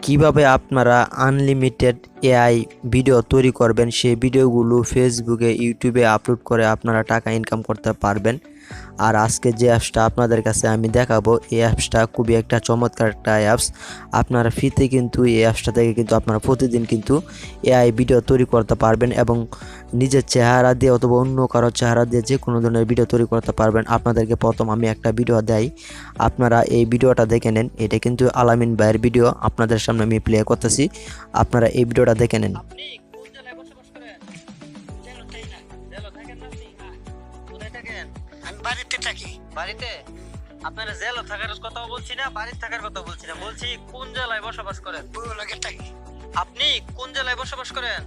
কিভাবে আপনারা unlimited AI video তৈরি করবেন, সেই ভিডিওগুলো ফেসবুকে ইউটিউবে আপলোড করে আপনারা টাকা ইনকাম করতে পারবেন। আর আজকে যে অ্যাপসটা আপনাদের কাছে আমি দেখাবো, এই অ্যাপসটা খুবই একটা চমৎকার একটা অ্যাপস। আপনারা ফ্রিতে কিন্তু এই অ্যাপসটা থেকে কিন্তু আপনারা প্রতিদিন কিন্তু এআই ভিডিও তৈরি করতে পারবেন এবং নিজের চেহারা দিয়ে অথবা অন্য কারো চেহারা দিয়ে যে কোনো ধরনের ভিডিও তৈরি করতে পারবেন। আপনাদেরকে প্রথম আমি একটা ভিডিও দেই, আপনারা এই ভিডিওটা দেখে নেন। এটা কিন্তু আলামিন ভাইয়ের ভিডিও, আপনাদের সামনে আমি প্লে করতেছি, আপনারা এই ভিডিওটা দেখে নেন। বাড়িতে আপনারা জেলে থাকার কথা বলছি না, বাড়িতে থাকার কথা বলছি না, বলছি কোন জেলায় বসবাস করেন? আপনি কোন জেলায় বসবাস করেন?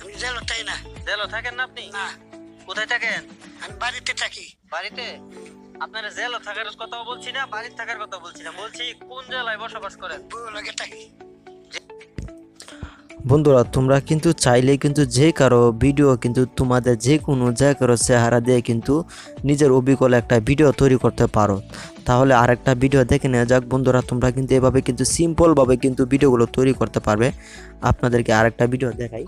আমি জেলে থাকি না। জেলে থাকেন না আপনি? না, কোথায় থাকেন? আমি বাড়িতে থাকি। বাড়িতে? আপনারা জেলে থাকার কথা বলছি না, বাড়িতে থাকার কথা বলছি না, বলছি কোন জেলায় বসবাস করেন? লাগে থাকি। বন্ধুরা, তোমরা কিন্তু চাইলেই কিন্তু যে কারো ভিডিও কিন্তু তোমাদের যে কোনো কারো চেহারা দিয়ে কিন্তু নিজের অবিকল একটা ভিডিও তৈরি করতে পারো। তাহলে আরেকটা ভিডিও দেখে নেওয়া যাক। বন্ধুরা, তোমরা কিন্তু এভাবে কিন্তু সিম্পলভাবে কিন্তু ভিডিওগুলো তৈরি করতে পারবে। আপনাদেরকে আরেকটা ভিডিও দেখাই।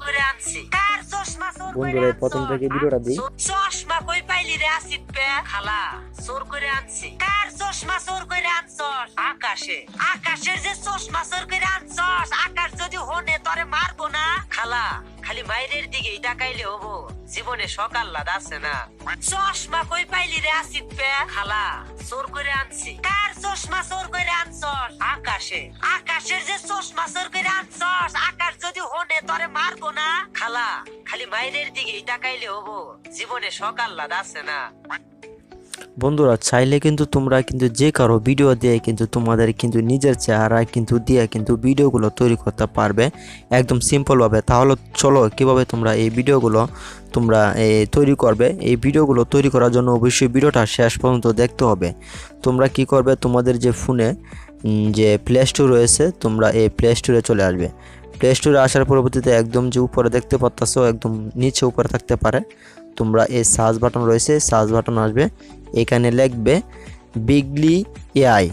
বন্ধুরা, প্রথম থেকে ভিডিওটা দিই। চশমা কই পাইলি রে আসিফ পে? খালা চোর করে আনছি। কার চশমা চোর করে আনছস? আকাশে। আকাশের যে চশমা চোর করে আনছস, আকাশ যদি হনে তরে মারবো না। খালা খালি মাইরের দিকেই তাকাইলে হবো, জীবনে সকাল লাদ আছে না। চশমা কই পাইলি রে আসিফ পে? খালা চোর করে আনছি। কার চশমা চোর করে আনছস? আকাশে। আকাশের যে চশমা চোর করে আনছস, আকাশ যদি হনে তরে মারবো না। খালা খালি মাইরের দিকেই তাকাইলে হবো, জীবনে সকাল লাদ আছে না। বন্ধুরা, চাইলে কিন্তু তোমরা কিন্তু যে কারো ভিডিও দিয়ে কিন্তু তোমাদের কিন্তু নিজের চেহারা কিন্তু দিয়ে কিন্তু ভিডিওগুলো তৈরি করতে পারবে একদম সিম্পলভাবে। তাহলে চলো কিভাবে তোমরা এই ভিডিওগুলো তোমরা তৈরি করবে। এই ভিডিওগুলো তৈরি করার জন্য অবশ্যই ভিডিওটা শেষ পর্যন্ত দেখতে হবে। তোমরা কি করবে, তোমাদের যে ফোনে যে প্লে স্টোর রয়েছে, তোমরা এই প্লে স্টোরে চলে আসবে। প্লে স্টোরে আসার পরবর্তীতে একদম যে উপরে দেখতে পাচ্ছ, একদম নিচে উপরে থাকতে পারে, তোমরা এই সার্চ বাটন রয়েছে, সার্চ বাটন আসবে, এখানে লিখবে বিগলি এআই।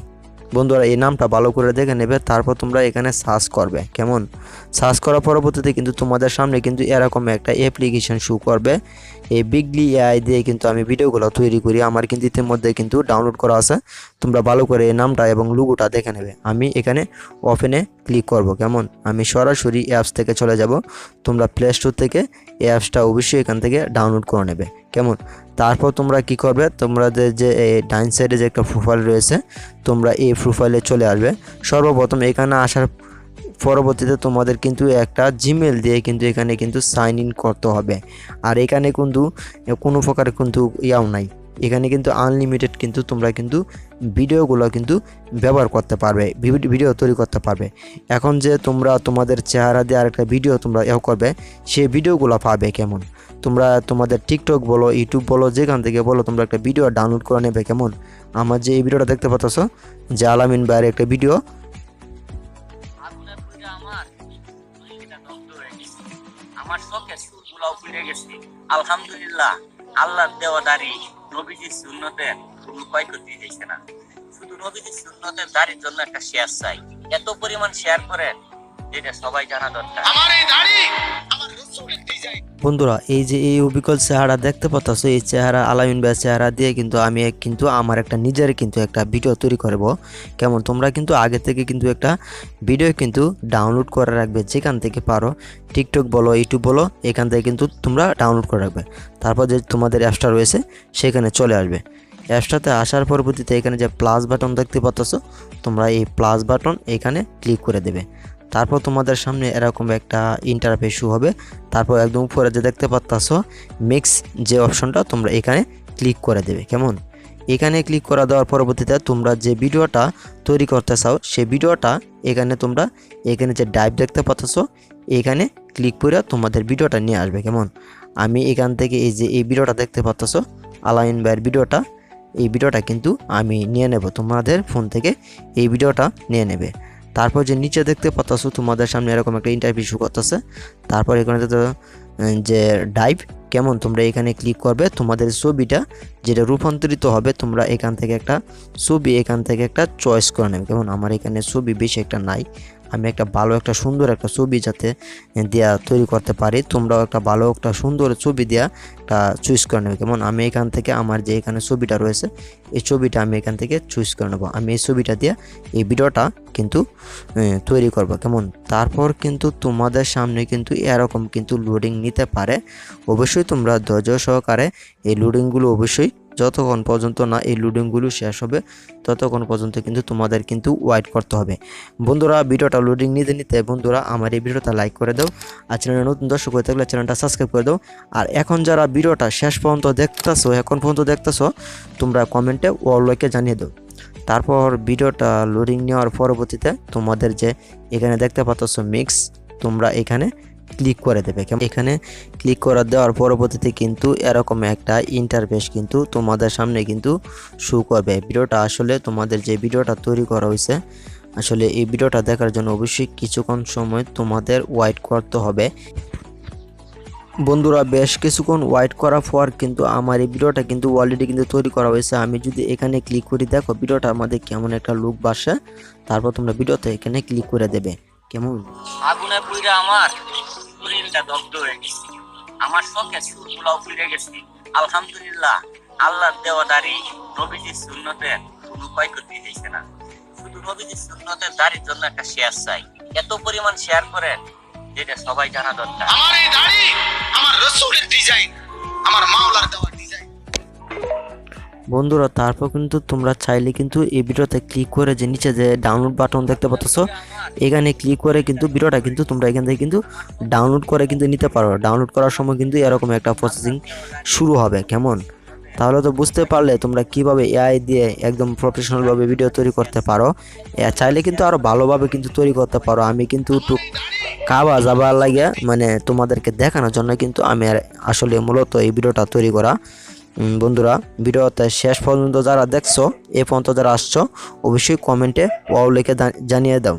বন্ধুরা, এই নামটা ভালো করে দেখে নেবে, তারপর তোমরা এখানে সার্চ করবে। কেমন? সার্চ করার পরবর্তীতে কিন্তু তোমাদের সামনে কিন্তু এরকম একটা অ্যাপ্লিকেশন শো করবে। এই বিগলি এআই দিয়ে কিন্তু আমি ভিডিওগুলো তৈরি করি, আমার কিন্তু ইতিমধ্যে কিন্তু ডাউনলোড করা আছে। তোমরা ভালো করে এই নামটা এবং লোগোটা দেখে নেবে। আমি এখানে ওপেনে ক্লিক করব। কেমন? আমি সরাসরি অ্যাপস থেকে চলে যাব। তোমরা প্লে স্টোর থেকে এই অ্যাপসটা অবশ্যই এখান থেকে ডাউনলোড করে নেবে। কেমন? তারপর তোমরা কি করবে, তোমাদের যে ডাইন সাইডে যে একটা প্রোফাইল রয়েছে, তোমরা এই প্রোফাইলে চলে আসবে। সর্বপ্রথম এখানে আসার পরবর্তীতে তোমাদের কিন্তু একটা জিমেল দিয়ে কিন্তু এখানে কিন্তু সাইন ইন করতে হবে। আর এখানে কিন্তু কোনো প্রকার কিন্তু ইয়াও নাই, এখানে কিন্তু আনলিমিটেড কিন্তু তোমরা কিন্তু ভিডিওগুলো কিন্তু ব্যবহার করতে পারবে, ভিডিও তৈরি করতে পারবে। এখন যে তোমরা তোমাদের চেহারা দিয়ে আরেকটা ভিডিও তোমরা করবে, সেই ভিডিওগুলো পাবে। কেমন? তোমরা তোমাদের টিকটক বলো, ইউটিউব বলো, যেখান থেকে বলো, তোমরা একটা ভিডিও ডাউনলোড করে নেবে। কেমন? আমার যে এই ভিডিওটা দেখতে পাচ্ছ, যে আলামিন ভাইয়ের একটা ভিডিও, আমার চোখের চুলগুলাও পুড়ে গেছে। আলহামদুলিল্লাহ, আল্লাহর দেওয়া দাড়ি নবীজির সুন্নতের কোনো ক্ষয়ক্ষতি হয়েছে না। শুধু নবীজির সুন্নতের দাড়ির জন্য একটা শেয়ার চাই, এত পরিমাণ শেয়ার করেন, যেটা সবাই জানা দরকার। আমার এই দাড়ি আমার রাসূলের ডিজাইন। বন্ধুরা, এই যে এই অবিকল চেহারা দেখতে পাচ্ছ, এই চেহারা আলামিন ভাইয়ের চেহারা দিয়ে কিন্তু আমি কিন্তু আমার একটা নিজের কিন্তু একটা ভিডিও তৈরি করব। কেমন? তোমরা কিন্তু আগে থেকে কিন্তু একটা ভিডিও কিন্তু ডাউনলোড করে রাখবে, যেখান থেকে পারো, টিকটক বলো, ইউটিউব বলো, এখান থেকে কিন্তু তোমরা ডাউনলোড করে রাখবে। তারপর যে তোমাদের অ্যাপসটা রয়েছে সেখানে চলে আসবে। অ্যাপসটাতে আসার পরবর্তীতে এখানে যে প্লাস বাটন দেখতে পাচ্ছ, তোমরা এই প্লাস বাটন এখানে ক্লিক করে দেবে। তারপর তোমাদের সামনে এরকম একটা ইন্টারফেস শো হবে। তারপর একদম উপরে যে দেখতে পাচ্ছ মিক্স যে অপশনটা, তোমরা এখানে ক্লিক করে দেবে। কেমন? এখানে ক্লিক করা দেওয়ার পরবর্তীতে তোমরা যে ভিডিওটা তৈরি করতে চাও, সেই ভিডিওটা এখানে তোমরা এখানে যে ডাইভ দেখতে পাচ্ছ, এখানে ক্লিক করে তোমাদের ভিডিওটা নিয়ে আসবে। কেমন? আমি এখান থেকে এই যে এই ভিডিওটা দেখতে পাচ্ছ, আলামিন ভাইয়ের ভিডিওটা, এই ভিডিওটা কিন্তু আমি নিয়ে নেব। তোমাদের ফোন থেকে এই ভিডিওটা নিয়ে নেবে। তারপর যে নিচে দেখতে পাচ্ছ, তোমাদের সামনে এরকম একটা ইন্টারভিউ শো করতেছে। তারপর এখানে যে ডাইভ, কেমন? তোমরা এখানে ক্লিক করবে, তোমাদের ছবিটা যেটা রূপান্তরিত হবে, তোমরা এখান থেকে একটা ছবি এখান থেকে একটা চয়েস করে নেবে। কেমন? আমার এখানে ছবি বেশি একটা নাই, আমি একটা ভালো একটা সুন্দর একটা ছবি যাতে দেয়া তৈরি করতে পারি, তোমরাও একটা ভালো একটা সুন্দর ছবি দেয়া একটা চুজ করে নেবে। কেমন আমি এখান থেকে আমার যে এখানে ছবিটা রয়েছে এই ছবিটা আমি এখান থেকে চুজ করে নেবো। আমি এই ছবিটা দিয়ে এই ভিডিওটা কিন্তু তৈরি করব। কেমন তারপর কিন্তু তোমাদের সামনে কিন্তু এরকম কিন্তু লোডিং নিতে পারে। অবশ্যই তোমরা ধৈর্য সহকারে এই লোডিংগুলো অবশ্যই যতক্ষণ পর্যন্ত না এই লোডিংগুলো শেষ হবে ততক্ষণ পর্যন্ত কিন্তু তোমাদের কিন্তু ওয়েট করতে হবে। বন্ধুরা ভিডিওটা লোডিং নিতে নিতে বন্ধুরা আমার এই ভিডিওটা লাইক করে দাও, আর চ্যানেলে নতুন দর্শক হয়ে থাকলে চ্যানেলটা সাবস্ক্রাইব করে দাও। আর এখন যারা ভিডিওটা শেষ পর্যন্ত দেখতেছো তোমরা কমেন্টে অল লাইকে জানিয়ে দাও। তারপর ভিডিওটা লোডিং নেওয়ার পরবর্তীতে তোমাদের যে এখানে দেখতে পাচ্ছ মিক্স, তোমরা এখানে ক্লিক করে দেবে। এখানে ক্লিক করে দেওয়ার পরবর্তীতে কিন্তু এরকম একটা ইন্টারফেস কিন্তু তোমাদের সামনে কিন্তু শো করবে। ভিডিওটা আসলে তোমাদের যে ভিডিওটা তৈরি করা হয়েছে আসলে এই ভিডিওটা দেখার জন্য অবশ্যই কিছুক্ষণ সময় তোমাদের ওয়েট করতে হবে। বন্ধুরা বেশ কিছুক্ষণ ওয়েট করার পর কিন্তু আমার এই ভিডিওটা কিন্তু অলরেডি কিন্তু তৈরি করা হয়েছে। আমি যদি এখানে ক্লিক করি দেখো ভিডিওটা আমাদের কেমন একটা লুক বাসে। তারপর তোমরা ভিডিওতে এখানে ক্লিক করে দেবে। কেমন আগুনে পুইরা আমার শরীরটা দগ্ধ হয়ে গেছে, আমার শখে চুলগুলাও পুড়ে গেছে। আলহামদুলিল্লাহ আল্লাহর দেওয়া দাড়ি নবীজির সুন্নতের কোনো ক্ষয়ক্ষতি হয়েছে না। শুধু নবীজির সুন্নতের দাড়ির জন্য একটা শেয়ার চাই, এত পরিমাণ শেয়ার করেন যেটা সবাই জানা দরকার। আমার এই দাড়ি আমার রাসূলের ডিজাইন, আমার মাওলার দেওয়া ডিজাইন। বন্ধুরা তারপর কিন্তু তোমরা চাইলে কিন্তু এই ভিডিওতে ক্লিক করে যে নিচে যে ডাউনলোড বাটন দেখতে পাচ্ছ এখানে ক্লিক করে কিন্তু ভিডিওটা কিন্তু তোমরা এখান থেকে কিন্তু ডাউনলোড করে কিন্তু নিতে পারো। ডাউনলোড করার সময় কিন্তু এরকম একটা প্রসেসিং শুরু হবে। কেমন তাহলে তো বুঝতে পারলে তোমরা কিভাবে এআই দিয়ে একদম প্রফেশনালভাবে ভিডিও তৈরি করতে পারো। চাইলে কিন্তু আরও ভালোভাবে কিন্তু তৈরি করতে পারো। আমি কিন্তু একটু কাবা যাবার লাগে মানে তোমাদেরকে দেখানোর জন্য কিন্তু আমি আসলে মূলত এই ভিডিওটা তৈরি করা। বন্ধুরা ভিডিওতে শেষ পর্যন্ত যারা দেখছো এ পর্যন্ত যারা আসছো অবশ্যই কমেন্টে ওয়াও লিখে জানিয়ে দাও।